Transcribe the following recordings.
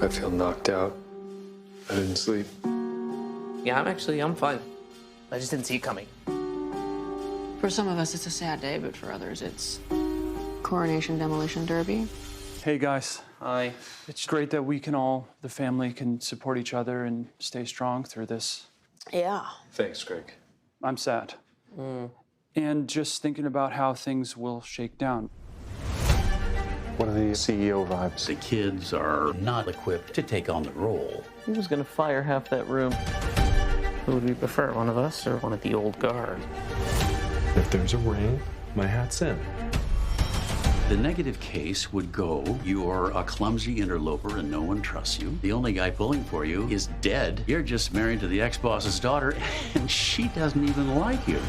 I feel knocked out. I didn't sleep. Yeah, I'm fine. I just didn't see it coming. For some of us, it's a sad day, but for others, it's Coronation Demolition Derby. Hey, guys. Hi. It's great that the family can support each other and stay strong through this. Yeah. Thanks, Greg. I'm sad. And just thinking about how things will shake down. What are the CEO vibes? The kids are not equipped to take on the role. He was gonna fire half that room. Who would we prefer, one of us or one of the old guard? If there's a ring, my hat's in. The negative case would go, you're a clumsy interloper and no one trusts you. The only guy pulling for you is dead. You're just married to the ex-boss's daughter and she doesn't even like you.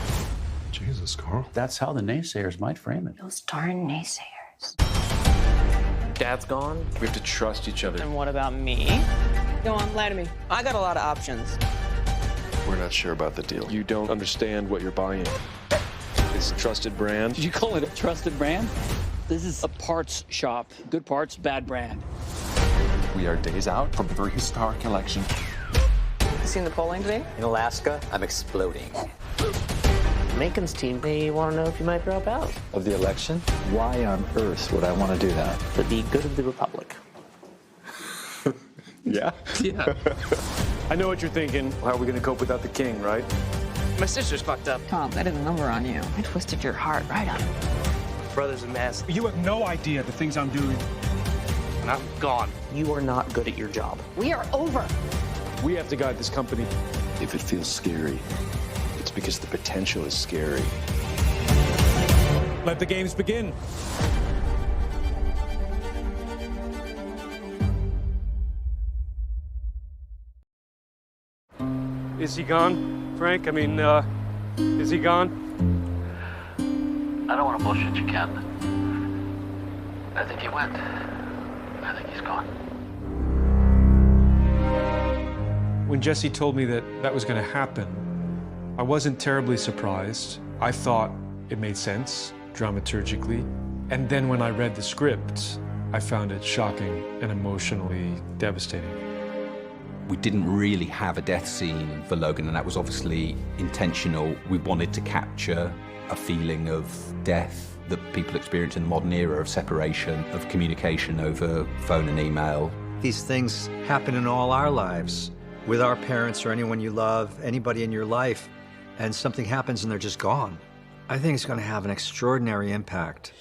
Jesus, Carl. That's how the naysayers might frame it. Those darn naysayers. Dad's gone. We have to trust each other. And what about me? Go on, lie to me. I got a lot of options. We're not sure about the deal. You don't understand what you're buying. It's a trusted brand. Did you call it a trusted brand? This is a parts shop. Good parts, bad brand. We are days out from the very historic election. You seen the polling today? In Alaska, I'm exploding. Macon's team, they want to know if you might drop out. Of the election? Why on earth would I want to do that? For the good of the Republic. Yeah? Yeah. I know what you're thinking. How are we going to cope without the king, right? My sister's fucked up. Tom, that is a number on you. I twisted your heart right up. Brother's a mess. You have no idea the things I'm doing. And I'm gone. You are not good at your job. We are over. We have to guide this company. If it feels scary, It's because the potential is scary. Let the games begin. Is he gone, Frank? I mean, is he gone? I don't want to bullshit you, Ken. I think he went. I think he's gone. When Jesse told me that that was going to happen, I wasn't terribly surprised. I thought it made sense dramaturgically. And then when I read the script, I found it shocking and emotionally devastating. we didn't really have a death scene for Logan, and that was obviously intentional. We wanted to capture a feeling of death that people experience in the modern era of separation, of communication over phone and email. These things happen in all our lives, with our parents or anyone you love, anybody in your life, and something happens and they're just gone. I think it's going to have an extraordinary impact.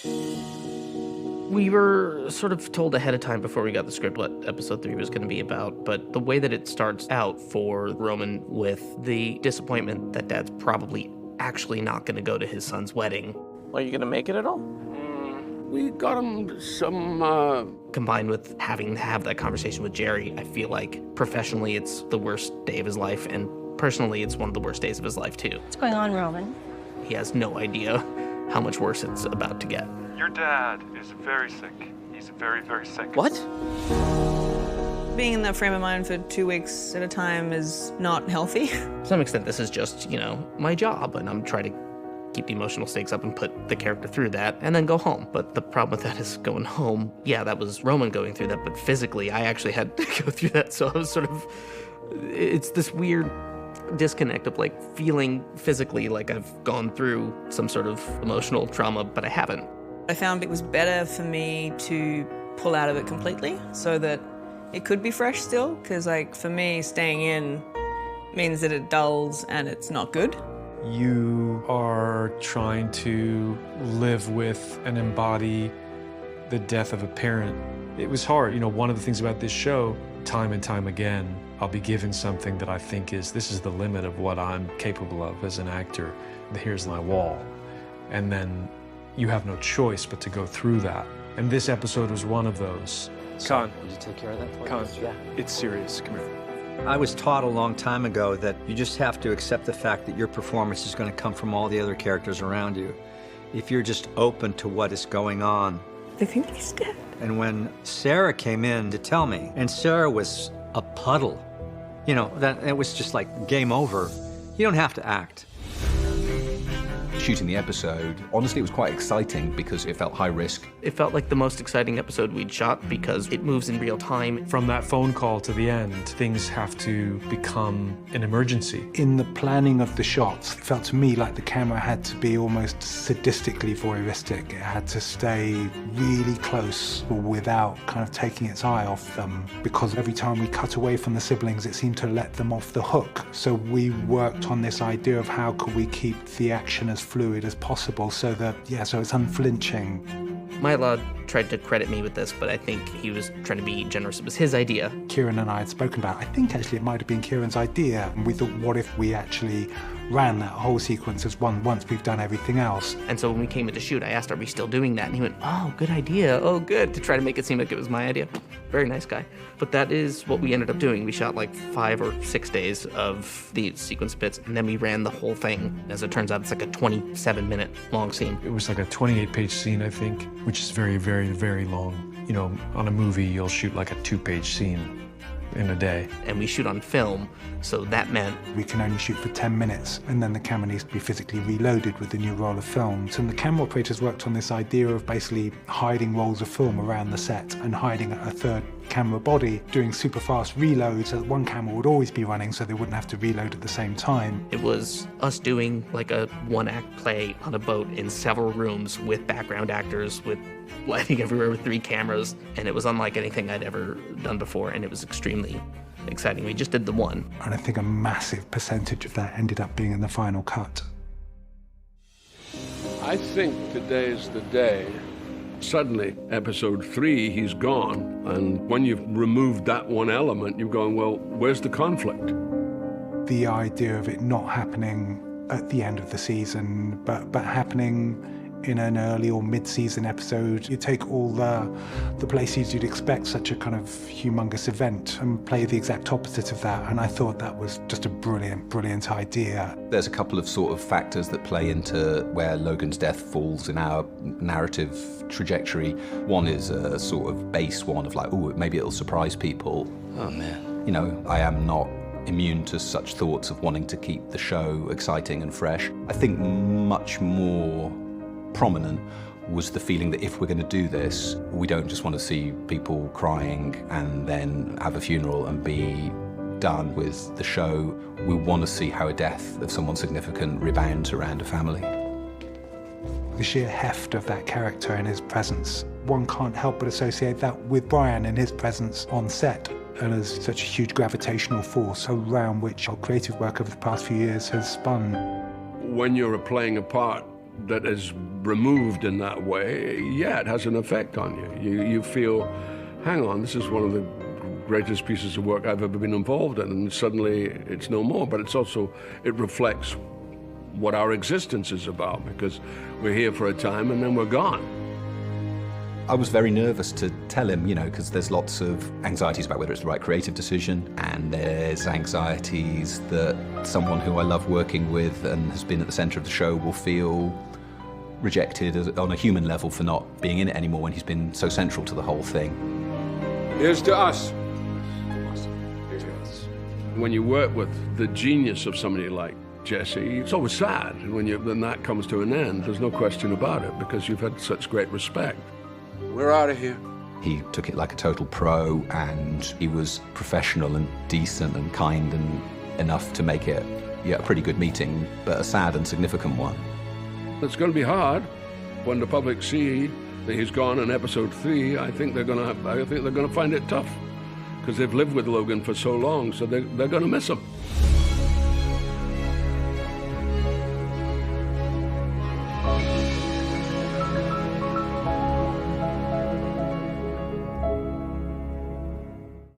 We were sort of told ahead of time before we got the script what episode 3 was going to be about, but the way that it starts out for Roman with the disappointment that Dad's probably actually not going to go to his son's wedding. Are you going to make it at all? We got him some, Combined with having to have that conversation with Jerry, I feel like professionally it's the worst day of his life, and personally it's one of the worst days of his life too. What's going on, Roman? He has no idea how much worse it's about to get. Your dad is very sick. He's very, very sick. What? Being in that frame of mind for 2 weeks at a time is not healthy. To some extent, this is just, my job, and I'm trying to keep the emotional stakes up and put the character through that, and then go home. But the problem with that is going home, yeah, that was Roman going through that, but physically, I actually had to go through that, so I was sort of, it's this weird disconnect of feeling physically like I've gone through some sort of emotional trauma, but I haven't. I found it was better for me to pull out of it completely so that it could be fresh still, because for me, staying in means that it dulls and it's not good. You are trying to live with and embody the death of a parent. It was hard. One of the things about this show, time and time again, I'll be given something that I think this is the limit of what I'm capable of as an actor. Here's my wall. And then you have no choice but to go through that. And this episode was one of those. Con. Would you take care of that for Con, us? Yeah. it's serious. Come here. I was taught a long time ago that you just have to accept the fact that your performance is going to come from all the other characters around you. If you're just open to what is going on. I think he's dead. And when Sarah came in to tell me, and Sarah was a puddle, that it was just like game over. You don't have to act. Shooting the episode, honestly, it was quite exciting because it felt high risk. It felt like the most exciting episode we'd shot because it moves in real time. From that phone call to the end, things have to become an emergency. In the planning of the shots, it felt to me like the camera had to be almost sadistically voyeuristic. It had to stay really close without kind of taking its eye off them, because every time we cut away from the siblings, it seemed to let them off the hook. So we worked on this idea of how could we keep the action as fluid as possible so that, so it's unflinching. Mylod tried to credit me with this, but I think he was trying to be generous. It was his idea. Kieran and I had spoken about, I think actually it might have been Kieran's idea. And we thought, what if we actually ran that whole sequence as one once we've done everything else? And so when we came into shoot, I asked, are we still doing that? And he went, oh, good idea. Oh, good. To try to make it seem like it was my idea. Very nice guy. But that is what we ended up doing. We shot like 5 or 6 days of the sequence bits, and then we ran the whole thing. As it turns out, it's like a 27-minute long scene. It was like a 28-page scene, I think, which is very, very, very long. You know, on a movie, you'll shoot like a 2-page scene in a day. And we shoot on film, so that meant we can only shoot for 10 minutes, and then the camera needs to be physically reloaded with the new roll of film. So the camera operators worked on this idea of basically hiding rolls of film around the set and hiding a third camera body, doing super fast reloads so that one camera would always be running so they wouldn't have to reload at the same time. It was us doing like a one-act play on a boat in several rooms with background actors, with lighting everywhere with 3 cameras, and it was unlike anything I'd ever done before, and it was extremely exciting. We just did the one. And I think a massive percentage of that ended up being in the final cut. I think today's the day. Suddenly, episode 3, he's gone, and when you've removed that one element, you're going, well, where's the conflict? The idea of it not happening at the end of the season, but happening in an early or mid-season episode. You take all the places you'd expect such a kind of humongous event and play the exact opposite of that, and I thought that was just a brilliant, brilliant idea. There's a couple of sort of factors that play into where Logan's death falls in our narrative trajectory. One is a sort of base one of like, oh, maybe it'll surprise people. Oh, man. You know, I am not immune to such thoughts of wanting to keep the show exciting and fresh. I think much more prominent was the feeling that if we're going to do this, we don't just want to see people crying and then have a funeral and be done with the show. We want to see how a death of someone significant rebounds around a family. The sheer heft of that character and his presence, one can't help but associate that with Brian and his presence on set, and as such a huge gravitational force around which our creative work over the past few years has spun. When you're playing a part that is removed in that way, it has an effect on you. You feel, hang on, this is one of the greatest pieces of work I've ever been involved in, and suddenly it's no more. But it's also, it reflects what our existence is about, because we're here for a time and then we're gone. I was very nervous to tell him, you know, because there's lots of anxieties about whether it's the right creative decision, and there's anxieties that someone who I love working with and has been at the center of the show will feel rejected on a human level for not being in it anymore when he's been so central to the whole thing. Here's to us. When you work with the genius of somebody like Jesse, it's always sad when that comes to an end. There's no question about it, because you've had such great respect. We're out of here. He took it like a total pro, and he was professional and decent and kind and enough to make it a pretty good meeting, but a sad and significant one. It's going to be hard when the public see that he's gone in episode 3. I think they're going to find it tough, because they've lived with Logan for so long, so they're going to miss him.